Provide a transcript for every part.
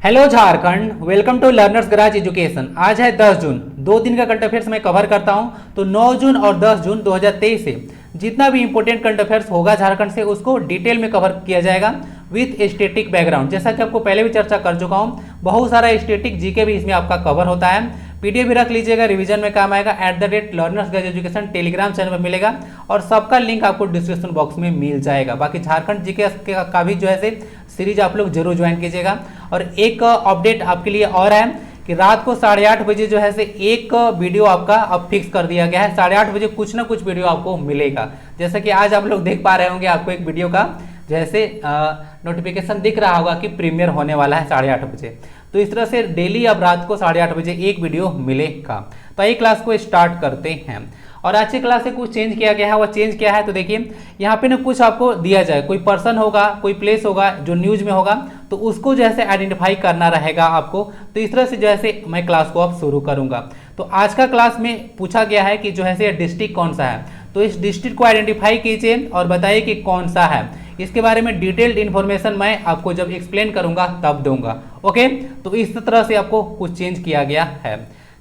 Hello Jharkhand, welcome to learners garage education. आज है 10 जून, 2 दिन का करंट अफेयर्स मैं कवर करता हूं। तो 9 जून और 10 जून 2023 से जितना भी इंपॉर्टेंट करंट अफेयर्स होगा झारखंड से उसको डिटेल में कवर किया जाएगा विथ स्टैटिक बैकग्राउंड। जैसा कि आपको पहले भी चर्चा कर चुका हूं, बहुत सारा स्टैटिक जीके भी इसमें आपका कवर होता है। पीडीएफ भी रख लीजिएगा, रिवीजन में काम आएगा। @Learners garage education Telegram channel पर मिलेगा और सबका लिंक आपको डिस्क्रिप्शन बॉक्स में मिल जाएगा। बाकी झारखंड जीके का भी जो है सीरीज आप लोग जरूर ज्वाइन कीजिएगा। और एक अपडेट आपके लिए और है कि रात को 8:30 बजे जो है एक वीडियो आपका अब फिक्स कर दिया गया है। 8:30 बजे कुछ ना कुछ वीडियो आपको मिलेगा। जैसे कि आज आप लोग देख पा रहे होंगे, आपको एक वीडियो का जैसे नोटिफिकेशन दिख रहा होगा कि प्रीमियर होने वाला है 8:30 बजे। तो इस तरह से डेली अब रात को 8:30 बजे एक वीडियो मिलेगा। तो ये क्लास को स्टार्ट करते हैं। और आज की क्लास से कुछ चेंज किया गया है। वह चेंज क्या है तो देखिए, यहाँ पे ना कुछ आपको दिया जाए, कोई पर्सन होगा, कोई प्लेस होगा जो न्यूज में होगा, तो उसको जैसे आइडेंटिफाई करना रहेगा आपको। तो इस तरह से जैसे मैं क्लास को अब शुरू करूंगा। तो आज का क्लास में पूछा गया है कि जो है डिस्ट्रिक्ट कौन सा है, तो इस डिस्ट्रिक्ट को आइडेंटिफाई कीजिए और बताइए कि कौन सा है। इसके बारे में डिटेल्ड इन्फॉर्मेशन मैं आपको जब एक्सप्लेन करूंगा तब दूंगा। ओके, तो इस तरह से आपको कुछ चेंज किया गया है।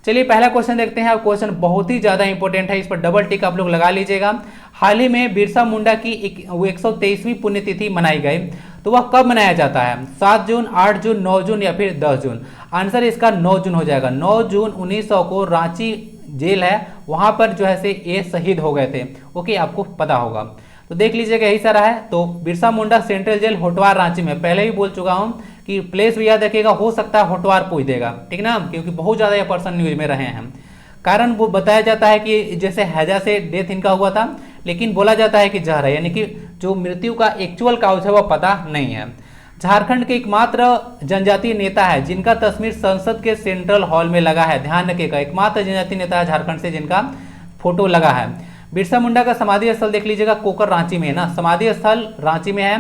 चलिए पहला क्वेश्चन देखते हैं। क्वेश्चन बहुत ही ज्यादा इंपॉर्टेंट है, इस पर डबल टिक आप लोग लगा लीजिएगा। हाल ही में बिरसा मुंडा की 123वीं पुण्यतिथि मनाई गई, तो वह कब मनाया जाता है? 7 जून, 8 जून, 9 जून या फिर 10 जून? आंसर इसका 9 जून हो जाएगा। 9 जून 1900 को रांची जेल है, वहां पर जो है ये शहीद हो गए थे। ओके, आपको पता होगा, तो देख लीजिएगा यही सारा है। तो बिरसा मुंडा सेंट्रल जेल होटवार रांची में, पहले ही बोल चुका हूं कि प्लेस भी याद रखिएगा, हो सकता है होटवार पूछ देगा, ठीक ना, क्योंकि बहुत ज्यादा ये पर्सन न्यूज में रहे हैं। कारण वो बताया जाता है कि जैसे हैजा से डेथ इनका हुआ था, लेकिन बोला जाता है कि जहर है, यानी कि जो मृत्यु का एक्चुअल काउज है वो पता नहीं है। झारखंड के एकमात्र जनजातीय नेता है जिनका तस्वीर संसद के सेंट्रल हॉल में लगा है। ध्यान रखिएगा, एकमात्र जनजातीय नेता है झारखंड से जिनका फोटो लगा है। बिरसा मुंडा का समाधि स्थल देख लीजिएगा, कोकर रांची में है ना, समाधि स्थल रांची में है।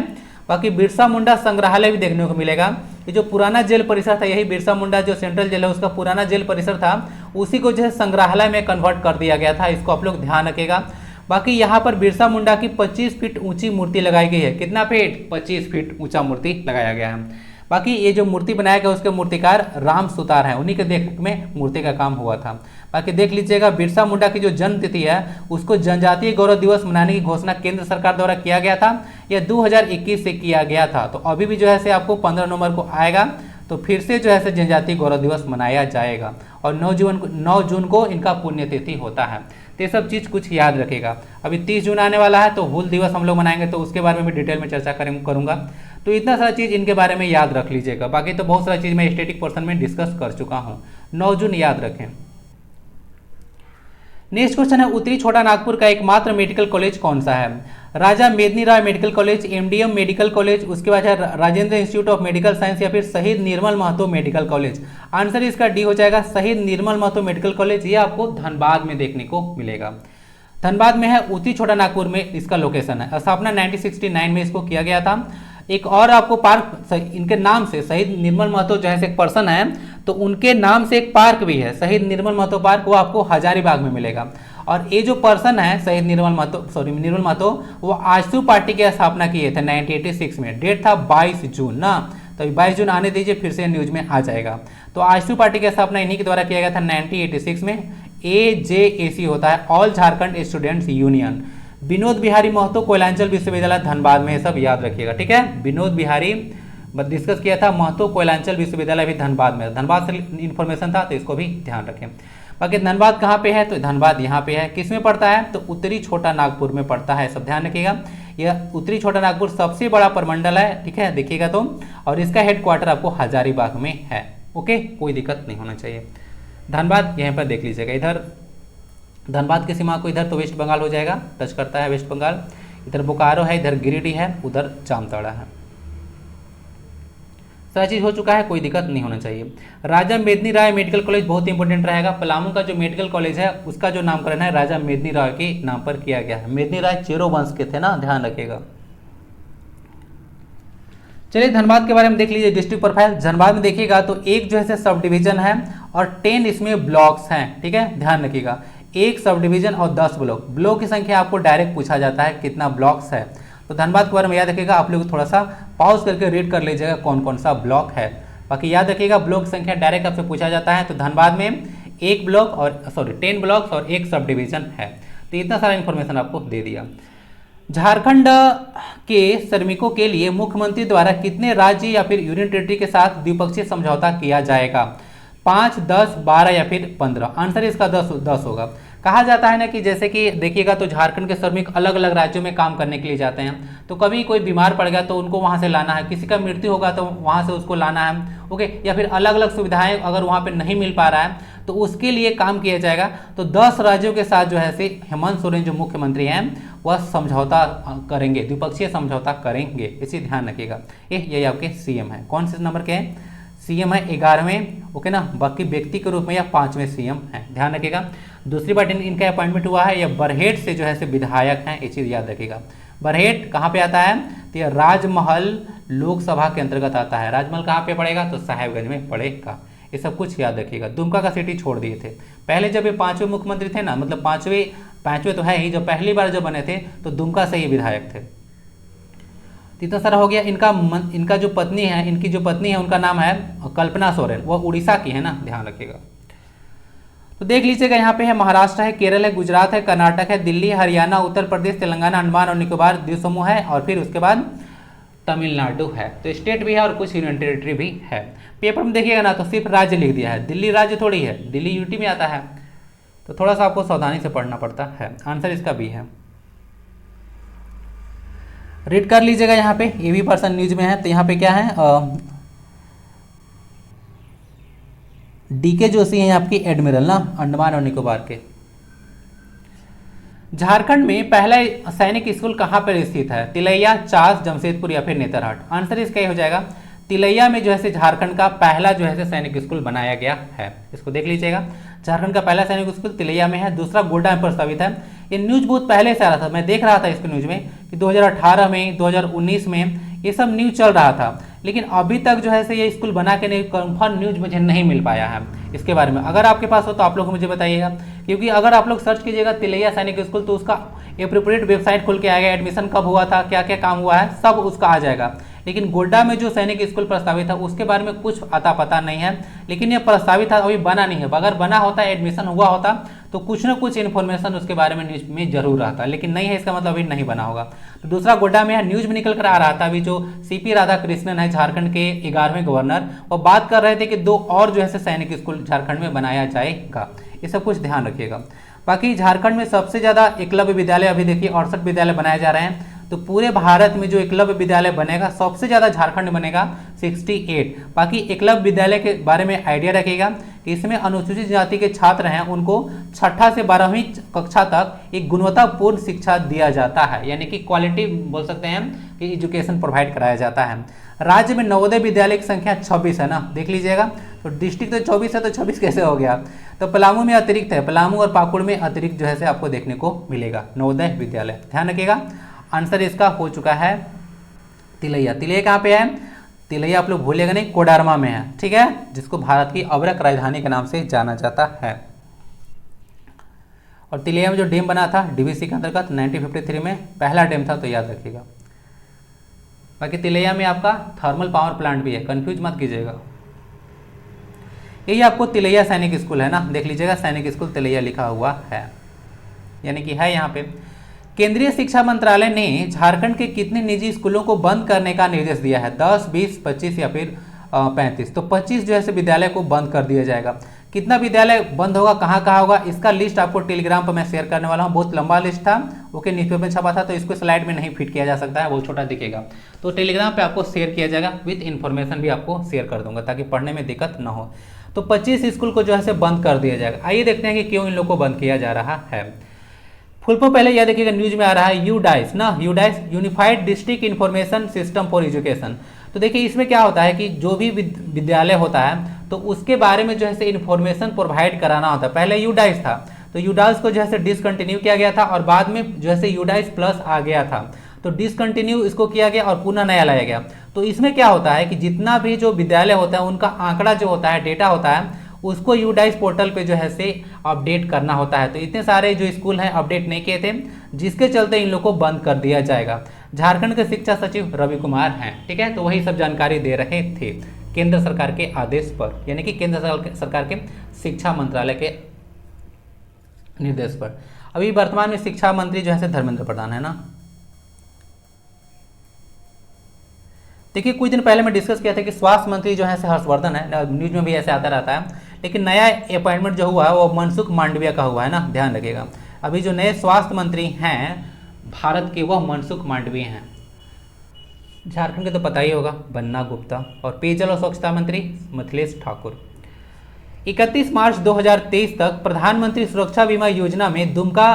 बाकी बिरसा मुंडा संग्रहालय भी देखने को मिलेगा। ये जो पुराना जेल परिसर था, यही बिरसा मुंडा जो सेंट्रल जेल है उसका पुराना जेल परिसर था, उसी को जो है संग्रहालय में कन्वर्ट कर दिया गया था। इसको आप लोग ध्यान रखिएगा। बाकी यहाँ पर बिरसा मुंडा की 25 फीट ऊंची मूर्ति लगाई गई है। कितना फीट? 25 फीट ऊंचा मूर्ति लगाया गया है। बाकी ये जो मूर्ति बनाया गया उसके मूर्तिकार राम सुतार हैं, उन्हीं के देख में मूर्ति का काम हुआ था। बाकी देख लीजिएगा, बिरसा मुंडा की जो जन्म तिथि है उसको जनजातीय गौरव दिवस मनाने की घोषणा केंद्र सरकार द्वारा किया गया था। यह 2021 से किया गया था। तो अभी भी जो है आपको 15 नवंबर को आएगा, तो फिर से जो है जनजातीय गौरव दिवस मनाया जाएगा। और 9 जून को इनका पुण्यतिथि होता है। तो ये सब चीज़ कुछ याद रखेगा। अभी 30 जून आने वाला है, तो हूल दिवस हम लोग मनाएंगे, तो उसके बारे में भी डिटेल में चर्चा करूंगा। तो इतना सारा चीज़ इनके बारे में याद रख लीजिएगा। बाकी तो बहुत सारा चीज़ मैं स्टैटिक पोर्शन में डिस्कस कर चुका हूँ। 9 जून याद रखें। नेक्स्ट क्वेश्चन है, उत्तरी छोटा नागपुर का एकमात्र मेडिकल कॉलेज कौन सा है? Raja Medini Rai medical college, MDM medical college, उसके बाद है Rajendra institute of medical science या फिर Shaheed Nirmal Mahato medical college? Answer इसका डी हो जाएगा, शहीद निर्मल महतो मेडिकल कॉलेज। ये आपको धनबाद में देखने को मिलेगा। धनबाद में है, उत्तरी छोटा नागपुर में इसका लोकेशन है। स्थापना 1969 में इसको किया गया था। एक और आपको पार्क इनके नाम से, शहीद निर्मल महतो जो है एक पर्सन है, तो उनके नाम से एक पार्क भी है, शहीद निर्मल महतो पार्क, वो आपको हजारीबाग में मिलेगा। और ये जो पर्सन है शहीद निर्मल महतो, वो आजसू पार्टी की स्थापना किए थे 1986 में। डेट था 22 जून ना, तो 22 जून आने दीजिए, फिर से न्यूज में आ जाएगा। तो आजसू पार्टी की स्थापना इन्हीं के द्वारा किया गया था 1986 में। AJAC होता है, all Jharkhand students union. Vinod Bihari Mahato Koyalanchal विश्वविद्यालय धनबाद में, सब याद रखिएगा, ठीक है। विनोद बिहारी डिस्कस किया था, महतो कोयलांचल विश्वविद्यालय भी धनबाद में, धनबाद से इन्फॉर्मेशन था, तो इसको भी ध्यान रखें। बाकी धनबाद कहाँ पे है? तो धनबाद यहाँ पे है। किस में पड़ता है? तो उत्तरी छोटा नागपुर में पड़ता है, सब ध्यान रखिएगा। यह उत्तरी छोटा नागपुर सबसे बड़ा प्रमंडल है, ठीक है, देखिएगा तो। और इसका हेडक्वार्टर आपको हजारीबाग में है। ओके, कोई दिक्कत नहीं होना चाहिए। धनबाद यहाँ पर देख लीजिएगा। इधर धनबाद की सीमा को इधर तो वेस्ट बंगाल हो जाएगा, टच करता है वेस्ट बंगाल। इधर बोकारो है, इधर गिरिडीह है, उधर जामताड़ा है। सारा चीज़ हो चुका है, कोई दिक्कत नहीं होना चाहिए। राजा मेदनी राय मेडिकल कॉलेज बहुत इंपॉर्टेंट रहेगा। पलामू का जो मेडिकल कॉलेज है उसका जो नामकरण है राजा मेदनी राय के नाम पर किया गया है। मेदनी राय चेरो वंश के थे ना, ध्यान रखिएगा। चलिए धनबाद के बारे में देख लीजिए, डिस्ट्रिक्ट प्रोफाइल। धनबाद में देखिएगा तो एक जो है सब डिवीजन है और 10 इसमें ब्लॉक्स हैं, ठीक है, ध्यान रखिएगा। एक सब डिवीजन और 10 ब्लॉक। ब्लॉक की संख्या आपको डायरेक्ट पूछा जाता है कितना ब्लॉक्स है। तो धनबाद के बारे में याद रखिएगा। आप लोग थोड़ा सा पॉज करके रीड कर लीजिएगा कौन कौन सा ब्लॉक है। बाकी याद रखिएगा ब्लॉक संख्या डायरेक्ट आपसे पूछा जाता है, तो धनबाद में 1 ब्लॉक और 10 ब्लॉक्स और 1 सब डिवीजन है। तो इतना सारा इन्फॉर्मेशन आपको दे दिया। झारखंड के श्रमिकों के लिए मुख्यमंत्री द्वारा कितने राज्य या फिर यूनियन टेरिटरी के साथ द्विपक्षीय समझौता किया जाएगा? 5, 10, 12 या फिर 15? आंसर इसका 10 होगा। कहा जाता है ना कि जैसे कि देखिएगा तो झारखंड के श्रमिक अलग अलग राज्यों में काम करने के लिए जाते हैं, तो कभी कोई बीमार पड़ गया तो उनको वहाँ से लाना है, किसी का मृत्यु होगा तो वहाँ से उसको लाना है, ओके, या फिर अलग अलग सुविधाएं अगर वहाँ पे नहीं मिल पा रहा है तो उसके लिए काम किया जाएगा। तो 10 राज्यों के साथ जो है से हेमंत सोरेन जो मुख्यमंत्री हैं वह समझौता करेंगे, द्विपक्षीय समझौता करेंगे, इसी ध्यान रखिएगा। ये आपके सीएम है, कौन से नंबर के हैं? सीएम है 11वें, ओके ना, बाकी व्यक्ति के रूप में या 5वें सीएम है, ध्यान रखिएगा। दूसरी बात इनका अपॉइंटमेंट हुआ है, यह बरहेट से जो है से विधायक हैं, ये चीज़ याद रखिएगा। बरहेट कहाँ पे आता है? तो यह राजमहल लोकसभा के अंतर्गत आता है। राजमहल कहाँ पे पड़ेगा? तो साहेबगंज में पड़ेगा। ये सब कुछ याद रखिएगा। दुमका का सिटी छोड़ दिए थे पहले, जब ये 5वें मुख्यमंत्री थे ना, मतलब पांचवें तो है ही, जब पहली बार जब बने थे तो दुमका से ही विधायक थे। इतना सारा हो गया। इनका जो पत्नी है, इनकी जो पत्नी है उनका नाम है कल्पना सोरेन, वो उड़ीसा की है ना, ध्यान रखिएगा। तो देख लीजिएगा यहाँ पे है महाराष्ट्र है, केरल है, गुजरात है, कर्नाटक है, दिल्ली, हरियाणा, उत्तर प्रदेश, तेलंगाना, अंडमान और निकोबार द्वीप समूह है, और फिर उसके बाद तमिलनाडु है। तो स्टेट भी है और कुछ यूनियन टेरिटरी भी है। पेपर में देखिएगा ना तो सिर्फ राज्य लिख दिया है, दिल्ली राज्य थोड़ी है, दिल्ली यूटी में आता है, तो थोड़ा सा आपको सावधानी से पढ़ना पड़ता है। आंसर इसका बी है। रीड कर लीजिएगा यहाँ पे, ये भी पर्सन न्यूज में है। तो यहाँ पे क्या है, डीके जोशी हैं आपकी एडमिरल ना, अंडमान और निकोबार के। झारखंड में पहला सैनिक स्कूल कहाँ पर स्थित है? तिलैया, चास, जमशेदपुर या फिर नेतरहाट? आंसर इसका ही हो जाएगा तिलैया में जो है झारखंड का पहला जो है सैनिक स्कूल बनाया गया है। इसको देख लीजिएगा, झारखंड का पहला सैनिक स्कूल तिलैया में है। दूसरा गोड्डा में प्रस्तावित है। ये न्यूज बहुत पहले से आ रहा था, मैं देख रहा था इसको न्यूज में कि 2018 में, 2019 में ये सब न्यूज चल रहा था, लेकिन अभी तक जो है ये स्कूल बना के नहीं, कंफर्म न्यूज मुझे नहीं मिल पाया है इसके बारे में। अगर आपके पास हो तो आप लोग मुझे बताइएगा, क्योंकि अगर आप लोग सर्च कीजिएगा तिलैया सैनिक स्कूल तो उसका एप्रोप्रिएट वेबसाइट खुल के आएगा, एडमिशन कब हुआ था, क्या क्या काम हुआ है, सब उसका आ जाएगा। लेकिन गोड्डा में जो सैनिक स्कूल प्रस्तावित है उसके बारे में कुछ अता पता नहीं है, लेकिन ये प्रस्तावित था, अभी बना नहीं है। अगर बना होता, एडमिशन हुआ होता तो कुछ ना कुछ इन्फॉर्मेशन उसके बारे में न्यूज में जरूर रहता, लेकिन नहीं है, इसका मतलब अभी नहीं बना होगा। तो दूसरा गोड्डा में है, न्यूज में निकल कर आ रहा था। अभी जो सीपी राधाकृष्णन है झारखंड के 11वें गवर्नर, वो बात कर रहे थे कि 2 और जो है सैनिक स्कूल झारखंड में बनाया जाएगा। ये सब कुछ ध्यान रखिएगा। बाकी झारखंड में सबसे ज़्यादा एकलव्य विद्यालय अभी देखिए 68 विद्यालय बनाए जा रहे हैं। तो पूरे भारत में जो एकलव्य विद्यालय बनेगा सबसे ज़्यादा झारखंड में बनेगा 68। बाकी एकलव्य विद्यालय के बारे में आइडिया रखिएगा कि इसमें अनुसूचित जाति के छात्र हैं उनको 6ठा से 12वीं कक्षा तक एक गुणवत्तापूर्ण शिक्षा दिया जाता है, यानी कि क्वालिटी बोल सकते हैं कि एजुकेशन प्रोवाइड कराया जाता है। राज्य में नवोदय विद्यालय की संख्या 26 है ना, देख लीजिएगा। तो डिस्ट्रिक्ट तो 24 है, तो 26 कैसे हो गया? तो पलामू में अतिरिक्त है, पलामू और पाकुड़ में अतिरिक्त जो है आपको देखने को मिलेगा नवोदय विद्यालय, ध्यान रखिएगा। आंसर इसका हो चुका है तिलैया। तिलैया कहाँ पे है? तिलैया आप लोग भूलेगा नहीं, कोडरमा में है, ठीक है, जिसको भारत की अब्रक राजधानी के नाम से जाना जाता है। और तिलैया में जो डैम बना था डीवीसी के अंतर्गत 1953 में पहला डैम था, तो याद रखिएगा। बाकी तिलैया में आपका थर्मल पावर प्लांट भी है, कंफ्यूज मत कीजिएगा। यही आपको तिलैया सैनिक स्कूल है ना, देख लीजिएगा, सैनिक स्कूल तिलैया लिखा हुआ है, यानी कि है यहाँ पे। केंद्रीय शिक्षा मंत्रालय ने झारखंड के कितने निजी स्कूलों को बंद करने का निर्देश दिया है? 10, 20, 25 या फिर 35? तो 25 जो है विद्यालय को बंद कर दिया जाएगा। कितना विद्यालय बंद होगा, कहाँ कहाँ होगा, इसका लिस्ट आपको टेलीग्राम पर मैं शेयर करने वाला हूँ। बहुत लंबा लिस्ट था, ओके, न्यूज़पेपर में छपा था, तो इसको स्लाइड में नहीं फिट किया जा सकता है, बहुत छोटा दिखेगा। तो टेलीग्राम पे आपको शेयर किया जाएगा, विथ इन्फॉर्मेशन भी आपको शेयर कर दूंगा ताकि पढ़ने में दिक्कत ना हो। तो 25 स्कूल को जो है बंद कर दिया जाएगा। आइए देखते हैं कि क्यों इन लोग को बंद किया जा रहा है। फुल फॉर्म पहले यह देखिएगा, न्यूज में आ रहा है यूडाइस ना, UDISE unified district information system for education. तो देखिए इसमें क्या होता है कि जो भी विद्यालय होता है तो उसके बारे में जो है इन्फॉर्मेशन प्रोवाइड कराना होता है। पहले यूडाइस था, तो यूडाइस को जो है डिसकंटिन्यू किया गया था और बाद में जो है यूडाइस प्लस आ गया था, तो डिसकंटिन्यू इसको किया गया और पुनः नया लाया गया। तो इसमें क्या होता है कि जितना भी जो विद्यालय होता है उनका आंकड़ा जो होता है, डेटा होता है, उसको यूडाइस पोर्टल पे जो है अपडेट करना होता है। तो इतने सारे जो स्कूल हैं अपडेट नहीं किए थे, जिसके चलते इन लोग को बंद कर दिया जाएगा। झारखंड के शिक्षा सचिव रवि कुमार हैं, ठीक है, तो वही सब जानकारी दे रहे थे। केंद्र सरकार के आदेश पर, यानी कि केंद्र सरकार के शिक्षा मंत्रालय के निर्देश पर। अभी वर्तमान में शिक्षा मंत्री जो है धर्मेंद्र प्रधान है ना। देखिए कुछ दिन पहले मैं डिस्कस किया था कि स्वास्थ्य मंत्री जो है हर्षवर्धन है, न्यूज में भी ऐसे आता रहता है, लेकिन नया अपॉइंटमेंट जो हुआ है वो मनसुख मांडविया का हुआ है ना, ध्यान रखिएगा। अभी जो नए स्वास्थ्य मंत्री हैं भारत के वह मनसुख मांडविया हैं। झारखंड के तो पता ही होगा, बन्ना गुप्ता, और पेयजल और स्वच्छता मंत्री मिथिलेश ठाकुर। 31 मार्च 2023 तक प्रधानमंत्री सुरक्षा बीमा योजना में दुमका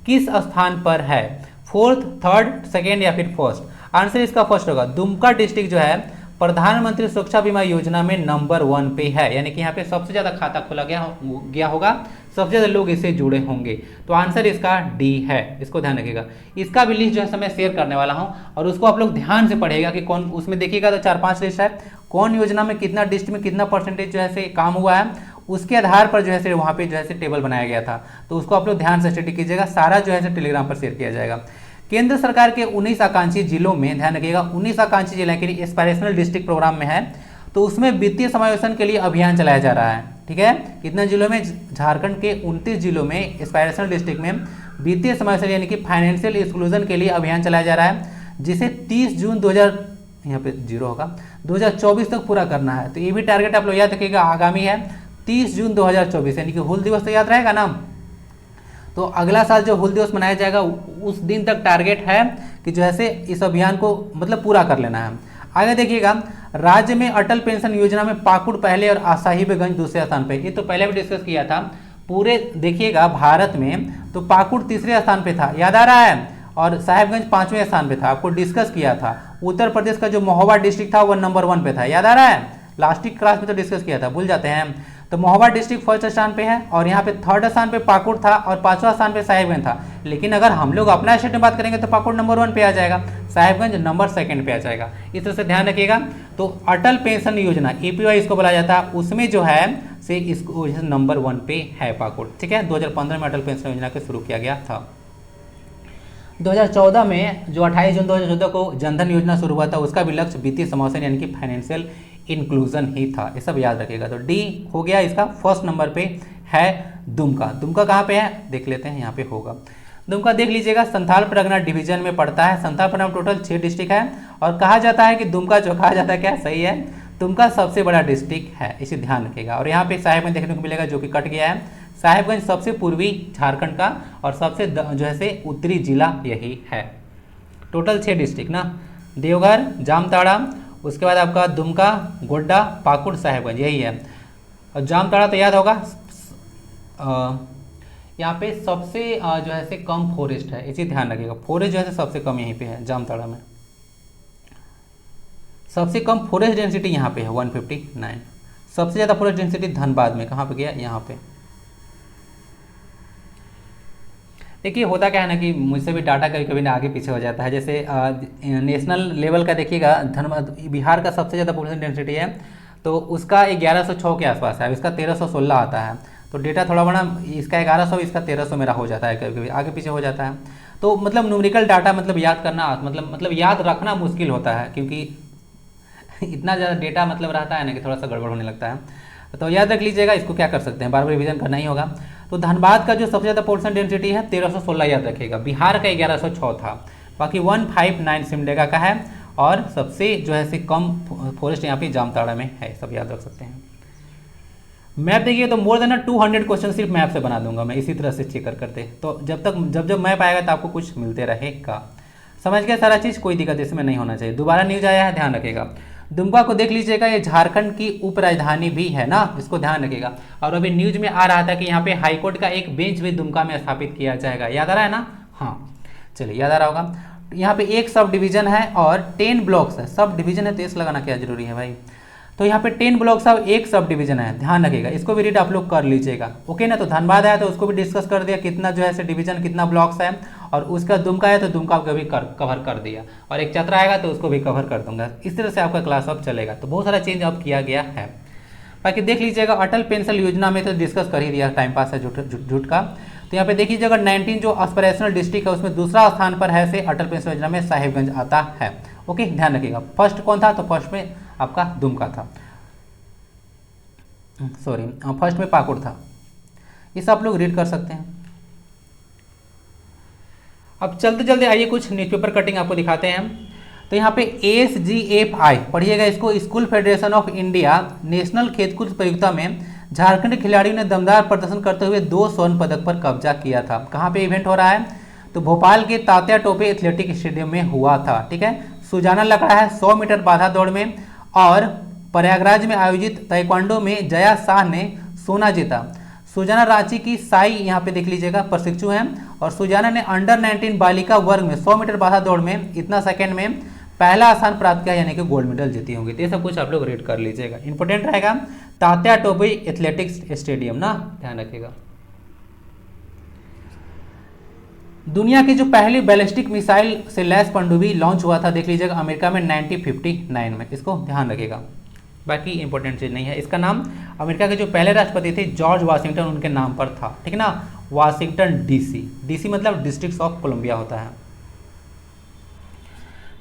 किस स्थान पर है? फोर्थ, थर्ड, सेकेंड या फिर फर्स्ट? आंसर इसका फर्स्ट होगा। दुमका डिस्ट्रिक्ट जो है प्रधानमंत्री सुरक्षा बीमा योजना में नंबर 1 पे है, यानी कि यहाँ पे सबसे ज्यादा खाता खोला गया होगा, सबसे ज्यादा लोग इससे जुड़े होंगे। तो आंसर इसका डी है, इसको ध्यान रखिएगा। इसका भी लिस्ट जो है मैं शेयर करने वाला हूँ और उसको आप लोग ध्यान से पढ़िएगा कि कौन, उसमें देखिएगा तो 4-5 लिस्ट है, कौन योजना में कितना डिस्ट्रिक्ट में कितना परसेंटेज जो है काम हुआ है, उसके आधार पर जो है वहाँ पे जो है टेबल बनाया गया था। तो उसको आप लोग ध्यान से स्टडी कीजिएगा, सारा जो है टेलीग्राम पर शेयर किया जाएगा। केंद्र सरकार के 19 आकांक्षी जिलों में, ध्यान रखिएगा 19 आकांक्षी जिले के लिए एस्पायरेशनल डिस्ट्रिक्ट प्रोग्राम में है, तो उसमें वित्तीय समावेशन के लिए अभियान चलाया जा रहा है। ठीक है, कितने जिलों में? झारखंड के 29 जिलों में एस्पायरेशनल डिस्ट्रिक्ट में वित्तीय समावेशन यानी कि फाइनेंशियल एक्सक्लूजन के लिए अभियान चलाया जा रहा है, जिसे 30 जून 2024 तक पूरा करना है। तो ये भी टारगेट आप लोग याद रखिएगा, आगामी है 30 जून 2024, यानी कि हुल दिवस तो याद रहेगा ना। तो अगला साल जो हुल दिवस मनाया जाएगा उस दिन तक टारगेट है कि जो है इस अभियान को मतलब पूरा कर लेना है। आगे देखिएगा, राज्य में अटल पेंशन योजना में पाकुड़ पहले और साहिबगंज दूसरे स्थान पे, ये तो पहले भी डिस्कस किया था। पूरे देखिएगा भारत में तो पाकुड़ तीसरे स्थान पे था, याद आ रहा है, और साहिबगंज 5वें स्थान पे था, आपको डिस्कस किया था। उत्तर प्रदेश का जो महोबा डिस्ट्रिक्ट था वो नंबर 1 पे था, याद आ रहा है, लास्ट क्लास में तो डिस्कस किया था, भूल जाते हैं। तो महोबा डिस्ट्रिक्ट फर्स्ट स्थान पे है और यहाँ पे थर्ड स्थान पे पाकुड़ था और 5वां स्थान पे साहिबगंज था। लेकिन अगर हम लोग अपना स्टेट में बात करेंगे तो पाकुड़ नंबर 1 पे आ जाएगा, साहिबगंज नंबर 2 पे आ जाएगा। इस तरह से ध्यान रखिएगा। तो अटल पेंशन योजना एपीवाई इसको बोला जाता है, उसमें जो है से इसको नंबर 1 पे है पाकुड़। ठीक है, 2015 में अटल पेंशन योजना को शुरू किया गया था। 2014 में जो 28 जून 2014 को जनधन योजना शुरू हुआ था, उसका भी लक्ष्य वित्तीय समावेशन यानी कि फाइनेंशियल इंक्लूजन ही था। ये सब याद रखिएगा। तो डी हो गया, इसका फर्स्ट नंबर पे है दुमका। दुमका कहाँ पे है देख लेते हैं, यहाँ पे होगा। दुमका देख लीजिएगा, संथाल परगना डिवीजन में पड़ता है। संथाल परगना टोटल 6 डिस्ट्रिक्ट है और कहा जाता है कि दुमका जो कहा जाता है क्या सही है, दुमका सबसे बड़ा डिस्ट्रिक्ट है, इसे ध्यान रखिएगा। और यहाँ पे साहिबगंज देखने को मिलेगा जो कि कट गया है। साहिबगंज सबसे पूर्वी झारखंड का और सबसे जो है उत्तरी जिला यही है। टोटल 6 डिस्ट्रिक्ट ना, देवघर, जामताड़ा, उसके बाद आपका दुमका, गोड्डा, पाकुड़, साहिबगंज, यही है। और जामताड़ा तो याद होगा, यहाँ पे सबसे जो है कम फॉरेस्ट है, इसी ध्यान रखिएगा। फॉरेस्ट जो है सबसे कम यहीं पे है जामताड़ा में, सबसे कम फॉरेस्ट डेंसिटी यहाँ पे है 159। सबसे ज़्यादा फॉरेस्ट डेंसिटी धनबाद में, कहाँ पे गया, यहाँ पे। देखिए होता क्या है ना कि मुझसे भी डाटा कभी कभी आगे पीछे हो जाता है। जैसे नेशनल लेवल का देखिएगा, धनबाद बिहार का सबसे ज़्यादा पॉपुलेशन डेंसिटी है, तो उसका 1106 के आसपास है, इसका 1316 आता है। तो डेटा थोड़ा बड़ा, इसका 1100, इसका 1300 मेरा हो जाता है, कभी कभी आगे पीछे हो जाता है। तो मतलब न्यूमेरिकल डाटा मतलब याद करना मतलब याद रखना मुश्किल होता है, क्योंकि इतना ज़्यादा डेटा मतलब रहता है ना कि थोड़ा सा गड़बड़ होने लगता है। तो याद रख लीजिएगा, इसको क्या कर सकते हैं, बार बार रिवीजन करना ही होगा। तो धनबाद का जो सबसे ज़्यादा पॉपुलेशन डेंसिटी है 1316 याद रखिएगा। बिहार का 1106 था, बाकी 159 सिमडेगा का है, और सबसे जो है कम फॉरेस्ट यहाँ पे जामताड़ा में है, सब याद रख सकते हैं। मैप देखिए तो मोर देन 200 क्वेश्चन सिर्फ मैप से बना दूंगा मैं, इसी तरह से चेक करते। तो जब मैप आएगा तो आपको कुछ मिलते रहेगा। समझ गया सारा चीज़, कोई दिक्कत इसमें नहीं होना चाहिए। दोबारा न्यूज आया है, ध्यान रखिएगा। दुमका को देख लीजिएगा, ये झारखंड की उप राजधानी भी है ना, इसको ध्यान रखिएगा। और अभी न्यूज में आ रहा था कि यहाँ पे हाईकोर्ट का एक बेंच भी दुमका में स्थापित किया जाएगा, याद आ रहा है ना। हाँ चलिए, याद आ रहा होगा। यहाँ पे एक सब डिवीजन है और 10 ब्लॉक्स है। सब डिवीजन है तो इस लगाना क्या जरूरी है भाई। तो यहाँ पे 10 ब्लॉक्स और एक सब डिवीजन है, ध्यान रखिएगा। इसको भी रीड आप लोग कर लीजिएगा, ओके ना। तो धनबाद है तो उसको भी डिस्कस कर दिया, कितना जो है डिवीजन, कितना ब्लॉक्स है। और उसका दुमका है तो दुमका को भी कवर कर दिया, और एक चतरा आएगा तो उसको भी कवर कर दूंगा। इस तरह से आपका क्लास अब चलेगा। तो बहुत सारा चेंज अब किया गया है। बाकी देख लीजिएगा, अटल पेंशन योजना में तो डिस्कस कर ही दिया, टाइम पास है झूठ का। तो यहाँ पे देख लीजिएगा 19 जो एस्पिरेशनल डिस्ट्रिक्ट है उसमें दूसरा स्थान पर है से अटल पेंशन योजना में साहिबगंज आता है, ओके ध्यान रखिएगा। फर्स्ट कौन था, तो फर्स्ट में आपका दुमका था। सॉरी फर्स्ट में पाकुड़ था। ये सब आप लोग रीड कर सकते हैं। अब चलते चलते आइए कुछ न्यूज़पेपर कटिंग आपको दिखाते हैं। तो यहाँ पे SGFI पढ़िएगा इसको, school federation of India national खेलकूद प्रतियोगिता में झारखंड के खिलाड़ियों ने दमदार प्रदर्शन करते हुए 2 स्वर्ण पदक पर कब्जा किया था। कहाँ पे इवेंट हो रहा है? तो भोपाल के तात्या टोपे एथलेटिक स्टेडियम में हुआ था। ठीक है, सुजाना लकड़ा है 100 मीटर बाधा दौड़ में, और प्रयागराज में आयोजित ताइक्वांडो में जया शाह ने सोना जीता। सुजाना रांची की साई यहाँ पे देख लीजिएगा प्रशिक्षु हैं, और सुजाना ने अंडर 19 बालिका वर्ग में 100 मीटर बाधा दौड़ में इतना सेकंड में पहला स्थान प्राप्त किया, यानी कि गोल्ड मेडल जीती होंगी। तो ये सब कुछ आप लोग रीड कर लीजिएगा, इंपॉर्टेंट रहेगा। तात्या टोपे एथलेटिक्स स्टेडियम ना, ध्यान रखिएगा। दुनिया की जो पहली बैलिस्टिक मिसाइल से लैस पनडुब्बी लॉन्च हुआ था, देख लीजिएगा अमेरिका में 1959 में, इसको ध्यान रखिएगा। बाकी इंपॉर्टेंट चीज़ नहीं है। इसका नाम अमेरिका के जो पहले राष्ट्रपति थे जॉर्ज वाशिंगटन, उनके नाम पर था। ठीक है ना, वाशिंगटन DC मतलब डिस्ट्रिक्ट ऑफ कोलंबिया होता है।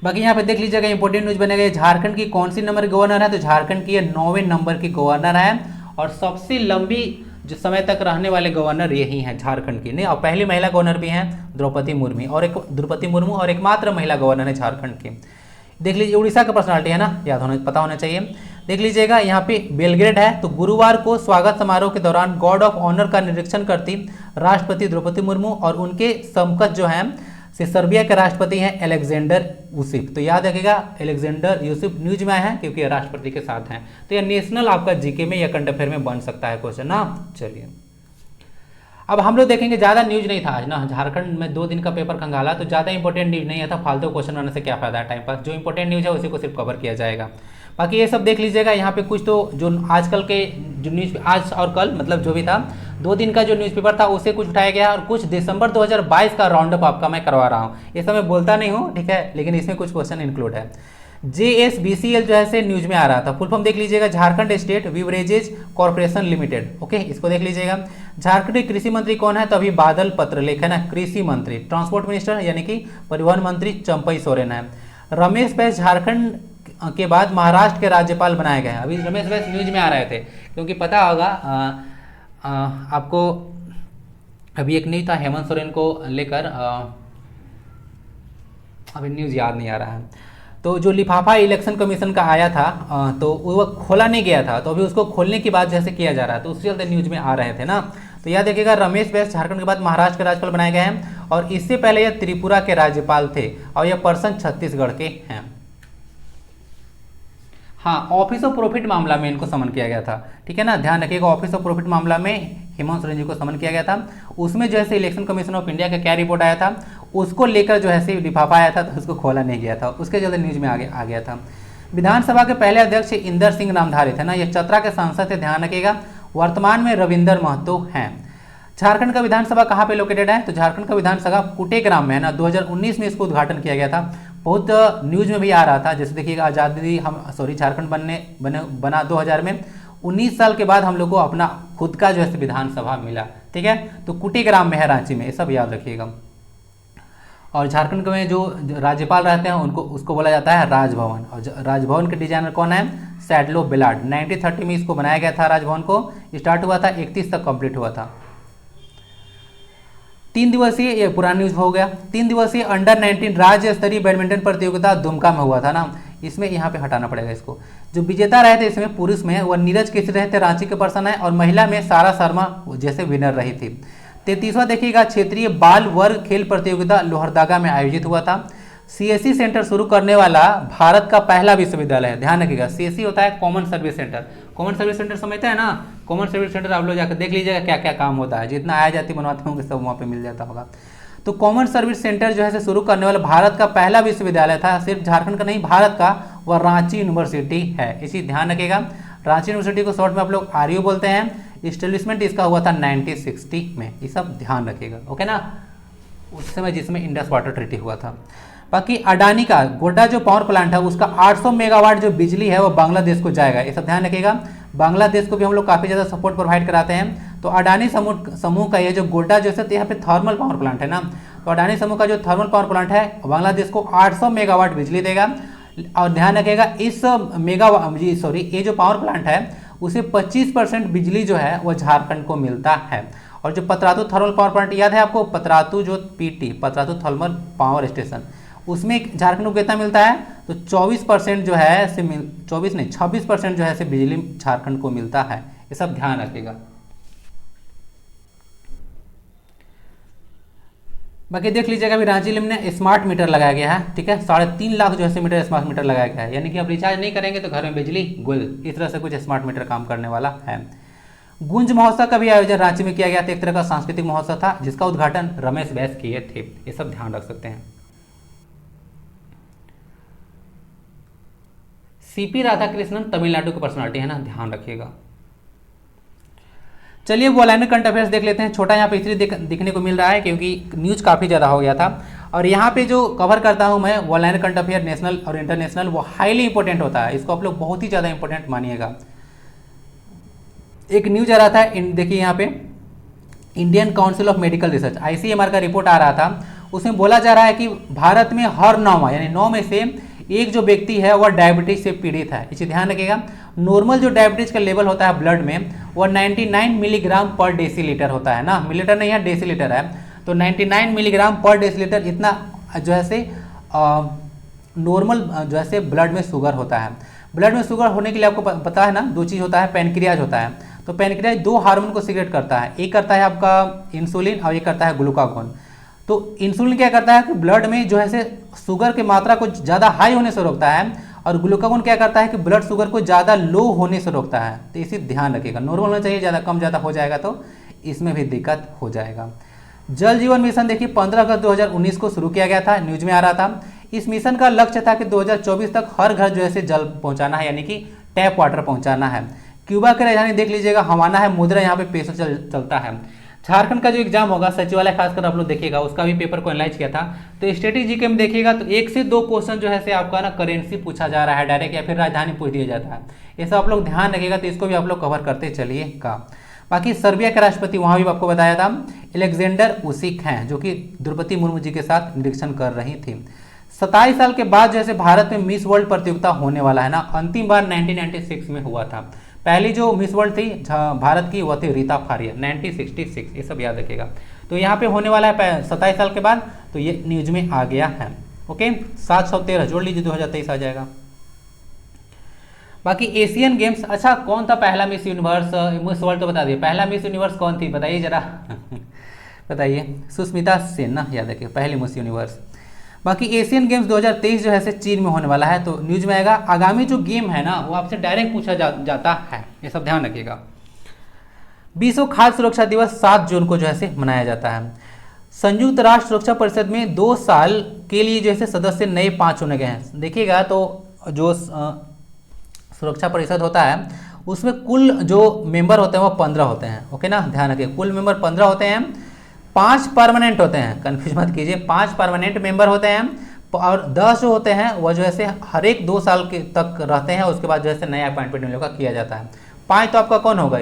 बाकी यहाँ पे देख लीजिएगा इंपॉर्टेंट न्यूज बनेगा, झारखंड की कौन सी नंबर गवर्नर है? तो झारखंड की 9वें नंबर की गवर्नर है, और सबसे लंबी जो समय तक रहने वाले गवर्नर यही हैं झारखंड की। नहीं, और पहली महिला गवर्नर भी हैं द्रौपदी मुर्मू, और एकमात्र महिला गवर्नर है झारखंड की। देख लीजिए उड़ीसा का पर्सनालिटी है ना, पता होना चाहिए। देख लीजिएगा यहाँ पे बेलग्रेड है, तो गुरुवार को स्वागत समारोह के दौरान गॉर्ड ऑफ ऑनर का निरीक्षण करती राष्ट्रपति द्रौपदी मुर्मू, और उनके समकक्ष जो हैं से सर्बिया के राष्ट्रपति हैं अलेक्जेंडर यूसिफ। तो याद रखिएगा अलेक्जेंडर यूसिफ न्यूज में आए हैं क्योंकि ये राष्ट्रपति के साथ हैं। तो यह नेशनल आपका जीके में या करंट अफेयर में बन सकता है क्वेश्चन ना। चलिए अब हम लोग देखेंगे, ज़्यादा न्यूज नहीं था आज ना, झारखंड में 2 दिन का पेपर खंगाला, तो ज़्यादा इंपॉर्टेंट न्यूज नहीं है था। फालतू क्वेश्चन आने से क्या फायदा है टाइम पास। जो इंपॉर्टेंट न्यूज है उसी को सिर्फ कवर किया जाएगा। बाकी ये सब देख लीजिएगा। यहाँ पे कुछ तो जो आजकल के जो न्यूज आज और कल मतलब जो भी था 2 दिन का जो न्यूज़पेपर था उसे कुछ उठाया गया, और कुछ दिसंबर 2022 का राउंड अप आपका मैं करवा रहा हूँ। ये सब मैं बोलता नहीं हूँ, ठीक है, लेकिन इसमें कुछ क्वेश्चन इंक्लूड है। JSBCL जो है से न्यूज में आ रहा था, फुल फॉर्म देख लीजिएगा, Jharkhand state बिवरेजेज corporation limited. Okay, इसको देख लीजिएगा। झारखंड के कृषि मंत्री कौन है? तो अभी बादल पत्रलेख है ना, कृषि मंत्री। ट्रांसपोर्ट मिनिस्टर यानी कि परिवहन मंत्री चंपई सोरेन है। रमेश बैस झारखंड के बाद महाराष्ट्र के राज्यपाल बनाए गए हैं। अभी रमेश बैस न्यूज में आ रहे थे, क्योंकि पता होगा आपको, अभी एक न्यूज था हेमंत सोरेन को लेकर, अभी न्यूज़ याद नहीं आ रहा है। तो जो लिफाफा इलेक्शन कमीशन का आया था तो वो खोला नहीं गया था, तो अभी उसको खोलने की बात जैसे किया जा रहा है, तो उसके चलते न्यूज में आ रहे थे ना। तो याद रखिएगा रमेश बैस झारखंड के बाद महाराष्ट्र के राज्यपाल बनाए गए हैं, और इससे पहले यह त्रिपुरा के राज्यपाल थे, और यह पर्सन छत्तीसगढ़ के हैं। हाँ, ऑफिस ऑफ प्रॉफिट मामला में इनको समन किया गया था। ठीक है ना, ध्यान रखिएगा, ऑफिस ऑफ प्रॉफिट मामला में हेमंत सोरेन जी को समन किया गया था। उसमें जो है इलेक्शन कमीशन ऑफ इंडिया का क्या रिपोर्ट आया था, उसको लेकर जो है लिफाफा आया था, तो उसको खोला नहीं गया था, उसके चलते न्यूज में आ गया था। विधानसभा के पहले अध्यक्ष इंदर सिंह नामधारी थे ना, ये चतरा के सांसद थे, ध्यान रखिएगा। वर्तमान में रविंदर महतो हैं। झारखंड का विधानसभा कहाँ पे लोकेटेड है? तो झारखंड का विधानसभा कुटेग्राम में है ना, 2019 में इसको उद्घाटन किया गया था। बहुत न्यूज में भी आ रहा था, जैसे देखिएगा आज़ादी झारखंड बना 2000 में, 19 साल के बाद हम लोग को अपना खुद का जो है विधानसभा मिला। ठीक है, तो कुटेग्राम में है, रांची में, ये सब याद रखिएगा। और झारखंड में जो राज्यपाल रहते हैं उसको बोला जाता है राजभवन, और राजभवन के डिजाइनर कौन है? सैडलो बेलार्ड। 1930 में इसको बनाया गया था, राजभवन को स्टार्ट हुआ था, 31 तक कंप्लीट हुआ था। 3 दिवसीय, ये पुराना न्यूज हो गया। 3 दिवसीय अंडर 19 राज्य स्तरीय बैडमिंटन प्रतियोगिता दुमका में हुआ था ना, इसमें यहाँ पे हटाना पड़ेगा इसको। जो विजेता रहे थे इसमें पुरुष में वह नीरज केसरी रहे थे, रांची के पर्सन है, और महिला में सारा शर्मा जैसे विनर रही थी। 33वां देखिएगा क्षेत्रीय बाल वर्ग खेल प्रतियोगिता लोहरदगा में आयोजित हुआ था। CSE सेंटर शुरू करने वाला भारत का पहला विश्वविद्यालय है, ध्यान रखिएगा। CSE होता है common service centre. Common service centre समझते हैं ना, कॉमन सर्विस सेंटर आप लोग जाकर देख लीजिएगा क्या क्या काम होता है, जितना आया जाती बनवाते होंगे सब वहाँ पे मिल जाता होगा। तो कॉमन सर्विस सेंटर जो है शुरू करने वाला भारत का पहला विश्वविद्यालय था, सिर्फ झारखंड का नहीं भारत का, वह रांची यूनिवर्सिटी है, इसी ध्यान रखिएगा। रांची यूनिवर्सिटी को शॉर्ट में आप लोग RU बोलते हैं। इस्टेब्लिशमेंट इसका हुआ था 1960 में, ये सब ध्यान रखिएगा, ओके ना, उस समय जिसमें इंडस वाटर ट्रीटी हुआ था। बाकी अडानी का गोड्डा जो पावर प्लांट है उसका 800 मेगावाट जो बिजली है वो बांग्लादेश को जाएगा, ये सब ध्यान रखिएगा। बांग्लादेश को भी हम लोग काफ़ी ज़्यादा सपोर्ट प्रोवाइड कराते हैं। तो अडानी समूह का ये जो गोड्डा जो है यहाँ पे थर्मल पावर प्लांट है ना, तो अडानी समूह का जो थर्मल पावर प्लांट है बांग्लादेश को 800 मेगावाट बिजली देगा। और ध्यान रखिएगा इस ये जो पावर प्लांट है उसे 25% बिजली जो है वो झारखंड को मिलता है। और जो पतरातू थर्मल पावर प्लांट याद है आपको, पतरातू जो PT Patratu thermal power station, उसमें झारखंड को कितना मिलता है, तो 24% जो है 24 नहीं 26% जो है से बिजली झारखंड को मिलता है। ये सब ध्यान रखिएगा। बाकी देख लीजिएगा, अभी रांची जिले में स्मार्ट मीटर लगाया गया है, ठीक है, 3.5 लाख जो है मीटर स्मार्ट मीटर लगाया गया है, यानी कि आप रिचार्ज नहीं करेंगे तो घर में बिजली गुल, इस तरह से कुछ स्मार्ट मीटर काम करने वाला है। गुंज महोत्सव का भी आयोजन रांची में किया गया था, एक तरह का सांस्कृतिक महोत्सव था जिसका उद्घाटन रमेश बैस किए थे। ये सब ध्यान रख सकते हैं। सीपी राधाकृष्णन तमिलनाडु की पर्सनालिटी है ना, ध्यान रखिएगा। चलिए वो लाइन करंट अफेयर्स देख लेते हैं। छोटा यहाँ पे इसलिए दिखने को मिल रहा है क्योंकि न्यूज़ काफ़ी ज़्यादा हो गया था, और यहाँ पे जो कवर करता हूँ मैं वो लाइन करंट अफेयर नेशनल और इंटरनेशनल, वो हाईली इंपॉर्टेंट होता है, इसको आप लोग बहुत ही ज़्यादा इंपॉर्टेंट मानिएगा। एक न्यूज आ रहा था, देखिए यहाँ पे Indian council of medical research ICMR का रिपोर्ट आ रहा था, उसमें बोला जा रहा है कि भारत में हर 9 यानी 9 में से एक जो व्यक्ति है वह डायबिटीज से पीड़ित है। इसे ध्यान रखिएगा। नॉर्मल जो डायबिटीज का लेवल होता है ब्लड में वह 99 मिलीग्राम पर डेसीलीटर होता है ना, मिलीलीटर नहीं है डेसीलीटर है, तो 99 मिलीग्राम पर डेसीलीटर इतना जो है से नॉर्मल जो है से ब्लड में शुगर होता है। ब्लड में शुगर होने के लिए आपको पता है ना, 2 चीज़ होता है, पैनक्रियाज होता है, तो पैनक्रियाज 2 हार्मोन को सीक्रेट करता है, एक करता है आपका इंसुलिन और एक करता है ग्लूकागोन। तो इंसुलिन क्या करता है कि ब्लड में जो है से शुगर की मात्रा को ज़्यादा हाई होने से रोकता है, और ग्लूकागोन क्या करता है कि ब्लड शुगर को ज़्यादा लो होने से रोकता है। तो इसे ध्यान रखिएगा, नॉर्मल होना चाहिए, ज़्यादा कम ज़्यादा हो जाएगा तो इसमें भी दिक्कत हो जाएगा। जल जीवन मिशन देखिए 15 अगस्त 2019 को शुरू किया गया था, न्यूज में आ रहा था। इस मिशन का लक्ष्य था कि 2024 तक हर घर जो है से जल पहुँचाना है, यानी कि टैप वाटर पहुँचाना है। क्यूबा की राजधानी देख लीजिएगा हवाना है, मुद्रा यहाँ पे पेसो चलता है। झारखंड का जो एग्जाम होगा सचिवालय खासकर आप लोग देखिएगा, उसका भी पेपर को एनालाइज किया था, तो स्टैटिक जीके में देखिएगा तो 1 से 2 क्वेश्चन जो है से आपका ना करेंसी पूछा जा रहा है डायरेक्ट, या फिर राजधानी पूछ दिया जाता है। ये सब आप लोग ध्यान रखिएगा, तो इसको भी आप लोग कवर करते चलिएगा। बाकी सर्बिया के राष्ट्रपति वहाँ भी आपको बताया था एलेक्जेंडर उसिक हैं, जो कि द्रौपदी मुर्मू जी के साथ निरीक्षण कर रही थी। 27 साल के बाद जो है भारत में मिस वर्ल्ड प्रतियोगिता होने वाला है ना, अंतिम बार 1996 में हुआ था। पहली जो मिस वर्ल्ड थी भारत की वह थी रीता फारिया 1966, ये सब याद रखिएगा। तो यहाँ पे होने वाला है 27 साल के बाद, तो ये न्यूज में आ गया है। ओके, 713 जोड़ लीजिए 2023 आ जाएगा। बाकी एशियन गेम्स, अच्छा कौन था पहला मिस यूनिवर्स, मिस वर्ल्ड तो बता दिए, पहला मिस यूनिवर्स कौन थी बताइए जरा बताइए। सुष्मिता सेन ना, याद रखिए पहली मिस यूनिवर्स। बाकी एशियन गेम्स 2023 जो है से चीन में होने वाला है, तो न्यूज में आएगा। आगामी जो गेम है ना वो आपसे डायरेक्ट पूछा जाता है, ये सब ध्यान रखिएगा। विश्व खाद्य सुरक्षा दिवस 7 जून को जो है से मनाया जाता है। संयुक्त राष्ट्र सुरक्षा परिषद में 2 साल के लिए जो है सदस्य नए 5 चुने गए हैं। देखिएगा तो जो सुरक्षा परिषद होता है उसमें कुल जो मेंबर होते हैं वो 15 होते हैं। ओके ना, ध्यान रखिए कुल मेंबर 15 होते हैं, 5 परमानेंट होते हैं, कन्फ्यूज मत कीजिए, 5 परमानेंट मेंबर होते हैं, और 10 जो होते हैं वह जो है हर एक 2 साल के तक रहते हैं, उसके बाद जो है नया अपॉइंटमेंट इन लोगों का किया जाता है। 5 तो आपका कौन होगा,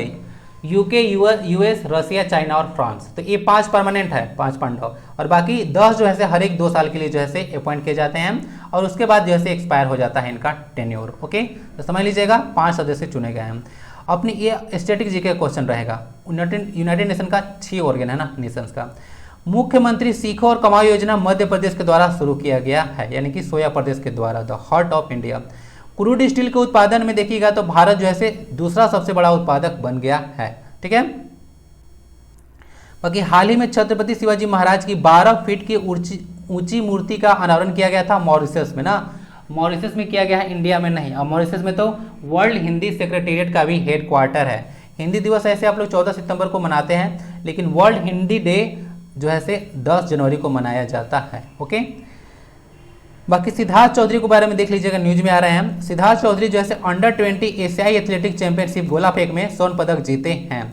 यूके, यूएस, रसिया, चाइना और फ्रांस, तो ये 5 परमानेंट है, 5 पांडव, और बाकी 10 जो है हर एक 2 साल के लिए जो है अपॉइंट किए जाते हैं, और उसके बाद जो है एक्सपायर हो जाता है इनका टेन्योर। ओके, तो समझ लीजिएगा 5 सदस्य चुने गए हैं। अपनी ये स्टैटिक जीके क्वेश्चन रहेगा। यूनाइटेड नेशन का 6 ऑर्गन है ना नेशंस का। मुख्यमंत्री सीखो और कमाओ योजना मध्य प्रदेश के द्वारा शुरू किया गया है, यानी कि सोया प्रदेश के द्वारा, the heart of India. Crude steel के उत्पादन में देखिएगा तो भारत जो है दूसरा सबसे बड़ा उत्पादक बन गया है। ठीक है, बाकी हाल ही में छत्रपति शिवाजी महाराज की 12 फीट की ऊंची मूर्ति का अनावरण किया गया था मॉरिशस में ना, मॉरिशस में किया गया है, इंडिया में नहीं। और मॉरिशस में तो वर्ल्ड हिंदी सेक्रेटेरिएट का भी हेड क्वार्टर है। हिंदी दिवस ऐसे आप लोग 14 सितंबर को मनाते हैं, लेकिन वर्ल्ड हिंदी डे जो है 10 जनवरी को मनाया जाता है। ओके, बाकी सिद्धार्थ चौधरी के बारे में देख लीजिएगा, न्यूज में आ रहे हैं। सिद्धार्थ चौधरी जो है अंडर 20 एशियाई एथलेटिक चैंपियनशिप गोला फेंक में स्वर्ण पदक जीते हैं।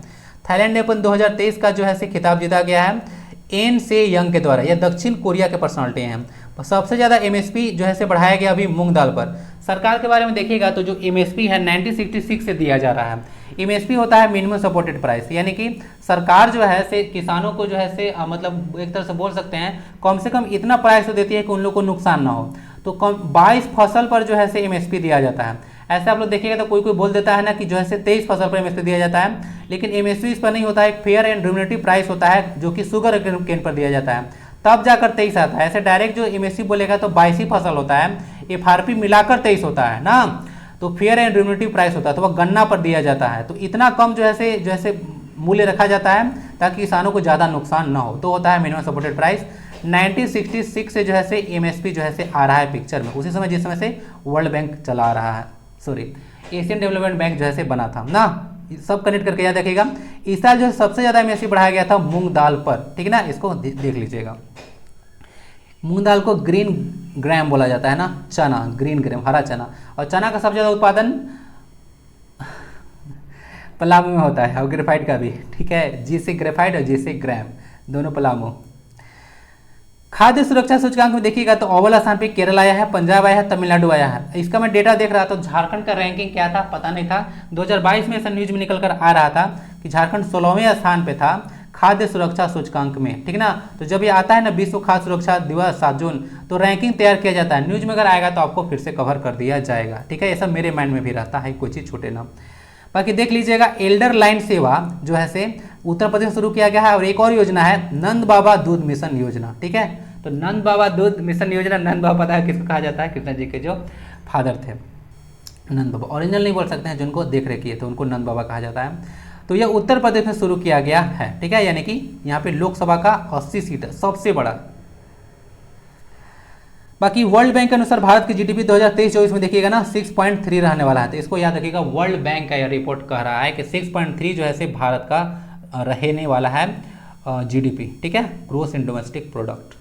थाईलैंड ने 2023 का जो है खिताब जीता गया है एन से यंग के द्वारा। यह दक्षिण कोरिया के पर्सनालिटी हैं। सबसे ज़्यादा एमएसपी जो है बढ़ाया गया अभी मूंग दाल पर। सरकार के बारे में देखिएगा तो जो एमएसपी है 1966 से दिया जा रहा है। एमएसपी होता है मिनिमम सपोर्टेड प्राइस, यानी कि सरकार जो है किसानों को जो है मतलब एक तरह से बोल सकते हैं कम से कम इतना प्राइस तो देती है कि उन लोग को नुकसान ना हो। तो 22 फसल पर जो है एमएसपी दिया जाता है। ऐसे आप लोग देखिएगा तो कोई कोई बोल देता है ना कि जो है 23 फसल पर एमएसपी दिया जाता है, लेकिन एमएसपी इस पर नहीं होता है, एक फेयर एंड रिम्यूनरेटिव प्राइस होता है जो कि शुगर केन पर दिया जाता है, तब जाकर 23 आता है। ऐसे डायरेक्ट जो एमएसपी बोलेगा तो 22 ही फसल होता है, एफआरपी मिलाकर 23 होता है ना, तो फेयर एंड रिम्यूनरेटिव प्राइस होता है, तो वह गन्ना पर दिया जाता है। तो इतना कम जो है मूल्य रखा जाता है ताकि किसानों को ज़्यादा नुकसान ना हो, तो होता है मिनिमम सपोर्टेड प्राइस। 1966 से जो है एमएसपी जो है आ रहा है पिक्चर में, उसी समय जिस समय से वर्ल्ड बैंक चला रहा है, सॉरी एशियन डेवलपमेंट बैंक जो है बना था ना, सब कनेक्ट करके याद रखिएगा। इस साल जो है सबसे ज़्यादा एमएसपी बढ़ाया गया था मूंग दाल पर, ठीक है ना, इसको देख लीजिएगा। मूंग दाल को ग्रीन ग्राम बोला जाता है ना, चना ग्रीन ग्राम हरा चना, और चना का सबसे ज़्यादा उत्पादन पलामू में होता है, और ग्रेफाइट का भी, ठीक है, जी से ग्रेफाइट और जी से ग्राम, दोनों पलामू। खाद्य सुरक्षा सूचकांक में देखिएगा तो अव्वल स्थान पे केरल आया है, पंजाब आया है, तमिलनाडु आया है। इसका मैं डेटा देख रहा था, झारखंड का रैंकिंग क्या था पता नहीं था, 2022 में ऐसा न्यूज में निकल कर आ रहा था कि झारखंड 16वें स्थान पे था खाद्य सुरक्षा सूचकांक में, ठीक ना। तो जब ये आता है ना विश्व खाद्य सुरक्षा दिवस 7 जून, तो रैंकिंग तैयार किया जाता है, न्यूज में अगर आएगा तो आपको फिर से कवर कर दिया जाएगा, ठीक है। ये सब मेरे माइंड में भी रहता है, कोई चीज़ छूटे ना। बाकी देख लीजिएगा, एल्डर लाइन सेवा जो है से उत्तर प्रदेश में शुरू किया गया है, और एक और योजना है नंद बाबा दूध मिशन योजना, ठीक है। तो नंद बाबा दूध मिशन योजना, नंद बाबा पता है किसको कहा जाता है, कृष्ण जी के जो फादर थे, नंद बाबा, ओरिजिनल नहीं बोल सकते हैं, जिनको देख रेख किए थे उनको नंद बाबा कहा जाता है। तो यह उत्तर प्रदेश में शुरू किया गया है, ठीक है, यानी कि यहाँ पे लोकसभा का 80 सीट है, सबसे बड़ा। बाकी वर्ल्ड बैंक के अनुसार भारत की जीडीपी 2023-24 में देखिएगा ना 6.3 रहने वाला है, तो इसको याद रखिएगा, वर्ल्ड बैंक का यह रिपोर्ट कह रहा है कि 6.3 जो है से भारत का रहने वाला है जीडीपी, ठीक है, ग्रोस इन डोमेस्टिक प्रोडक्ट।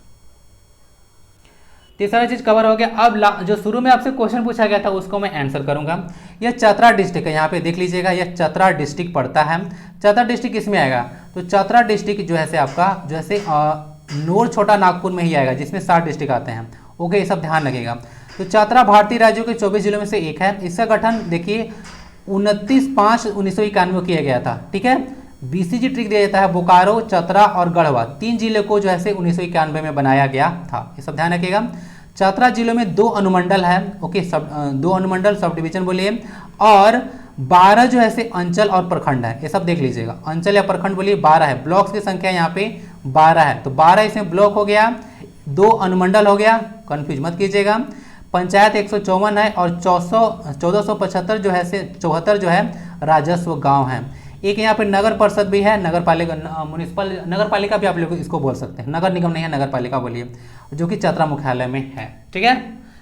तो ये सारी चीज कवर हो गया। अब जो शुरू में आपसे क्वेश्चन पूछा गया था उसको मैं आंसर करूंगा। यह चतरा डिस्ट्रिक्ट है, यहाँ पे देख लीजिएगा, यह चतरा डिस्ट्रिक्ट पड़ता है। चतरा डिस्ट्रिक्ट किसमें आएगा, तो चतरा डिस्ट्रिक्ट जो है से आपका जो है से नोर छोटा नागपुर में ही आएगा, जिसमें 7 डिस्ट्रिक्ट आते हैं। ओके, ये सब ध्यान रखिएगा। तो चतरा भारतीय राज्यों के 24 जिलों में से एक है। इसका गठन देखिए 29/5/1991 किया गया था, ठीक है। बीसीजी ट्रिक दिया जाता है, बोकारो, चतरा और गढ़वा 3 जिले को जो है से 1991 में बनाया गया था, ये सब ध्यान रखिएगा। चतरा जिलों में 2 अनुमंडल है, ओके, 2 अनुमंडल सब डिवीजन बोलिए, और 12 जो है से अंचल और प्रखंड है, ये सब देख लीजिएगा। अंचल या प्रखंड बोलिए 12 है, ब्लॉक्स की संख्या यहाँ पे 12 है, तो 12 इसमें ब्लॉक हो गया, 2 अनुमंडल हो गया, कंफ्यूज मत कीजिएगा। पंचायत 154 है, और 1475 जो है से 74 जो है राजस्व गांव है। एक यहाँ पे नगर परिषद भी है, नगर पालिका, म्यूनिसिपल नगर पालिका भी आप लोग इसको बोल सकते हैं, नगर निगम नहीं है, नगर पालिका बोलिए, जो कि चतरा मुख्यालय में है, ठीक है।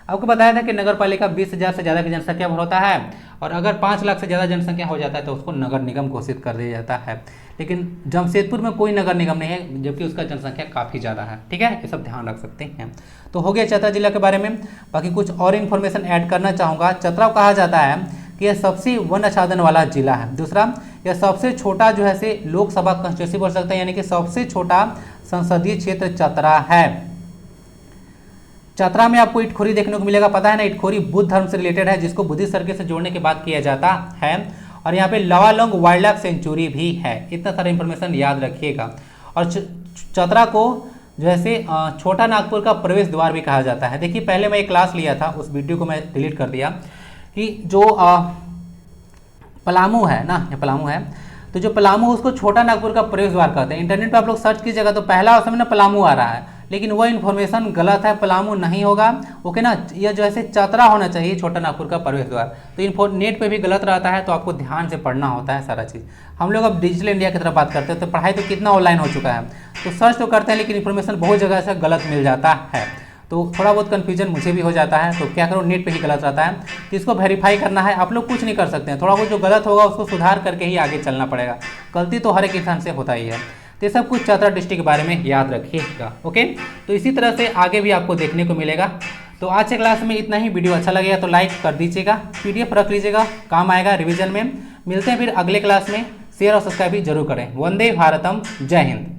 आपको बताया था कि नगर पालिका 20,000 से ज़्यादा की जनसंख्या पर होता है, और अगर 5 लाख से ज़्यादा जनसंख्या हो जाता है तो उसको नगर निगम घोषित कर दिया जाता है। लेकिन जमशेदपुर में कोई नगर निगम नहीं है, जबकि उसका जनसंख्या काफ़ी ज़्यादा है, ठीक है, ये सब ध्यान रख सकते हैं। तो हो गया चतरा जिला के बारे में। बाकी कुछ और इन्फॉर्मेशन ऐड करना चाहूँगा। चतरा कहा जाता है कि यह सबसे वन आच्छादन वाला जिला है। दूसरा, यह सबसे छोटा जो है से लोकसभा कंस्टिट्यूंसी बोल सकते हैं, यानी कि सबसे छोटा संसदीय क्षेत्र चतरा है। चतरा में आपको इटखोरी देखने को मिलेगा, पता है ना, इटखोरी बुद्ध धर्म से रिलेटेड है, जिसको बुद्धिस्ट सर्किट से जोड़ने की बात किया जाता है। और यहाँ पे लवालोंग वाइल्ड लाइफ सेंचुरी भी है। इतना सारा इंफॉर्मेशन याद रखिएगा। और चतरा को जो है से छोटा नागपुर का प्रवेश द्वार भी कहा जाता है। देखिए, पहले मैं एक क्लास लिया था, उस वीडियो को मैं डिलीट कर दिया, कि जो पलामू है ना, ये पलामू है, तो जो पलामू उसको छोटा नागपुर का प्रवेश द्वार कहते हैं। इंटरनेट पे आप लोग सर्च कीजिएगा तो पहला ऑप्शन में ना पलामू आ रहा है, लेकिन वह इन्फॉर्मेशन गलत है, पलामू नहीं होगा, ओके ना। यह जो है चतरा होना चाहिए, छोटा नागपुर का प्रवेश द्वार। तो नेट पे भी गलत रहता है, तो आपको ध्यान से पढ़ना होता है सारा चीज़। हम लोग अब डिजिटल इंडिया की तरफ बात करते हैं, तो पढ़ाई तो कितना ऑनलाइन हो चुका है, तो सर्च तो करते हैं, लेकिन इन्फॉर्मेशन बहुत जगह से गलत मिल जाता है, तो थोड़ा बहुत कन्फ्यूजन मुझे भी हो जाता है। तो क्या करो, नेट पे ही गलत रहता है, तो इसको वेरीफाई करना है। आप लोग कुछ नहीं कर सकते हैं, थोड़ा बहुत जो गलत होगा उसको सुधार करके ही आगे चलना पड़ेगा। गलती तो हर एक इंसान से होता ही है। तो ये सब कुछ चतरा डिस्ट्रिक्ट के बारे में याद रखिएगा, ओके। तो इसी तरह से आगे भी आपको देखने को मिलेगा। तो आज के क्लास में इतना ही। वीडियो अच्छा लगेगा तो लाइक कर दीजिएगा, PDF रख लीजिएगा, काम आएगा रिविजन में। मिलते हैं फिर अगले क्लास में। शेयर और सब्सक्राइब भी जरूर करें। वंदे भारतम, जय हिंद।